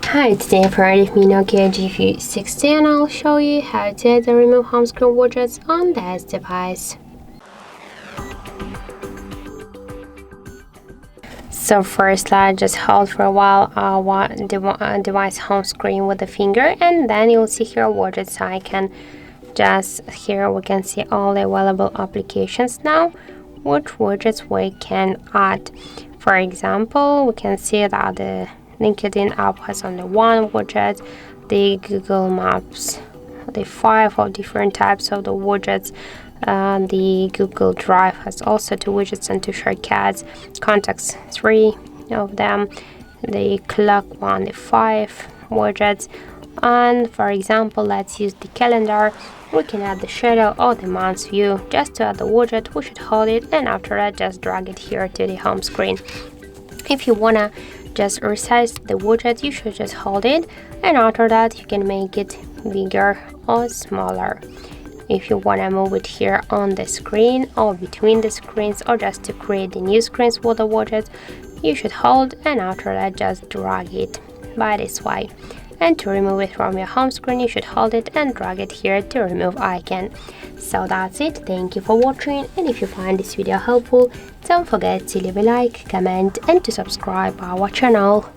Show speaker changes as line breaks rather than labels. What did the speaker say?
Hi, today I've heard of me NOKIA G60 and I'll show you how to add and remove home screen widgets on this device. So first, let's just hold for a while device home screen with the finger, and then you'll see here widgets icon. Just here we can see all the available applications now, which widgets we can add. For example, we can see that the LinkedIn app has only one widget, the Google Maps, the 5 of different types of the widgets. The Google Drive has also 2 widgets and 2 shortcuts, contacts 3 of them, the clock one, the 5 widgets. And for example, let's use the calendar. We can add the shadow or the month's view. Just to add the widget, we should hold it, and after that just drag it here to the home screen. If you wanna just resize the widget, you should just hold it, and after that you can make it bigger or smaller. If you want to move it here on the screen or between the screens, or just to create the new screens for the widget, you should hold, and after that just drag it by this way. And to remove it from your home screen, you should hold it and drag it here to remove icon. So that's it. Thank you for watching, and if you find this video helpful, don't forget to leave a like, comment and to subscribe our channel.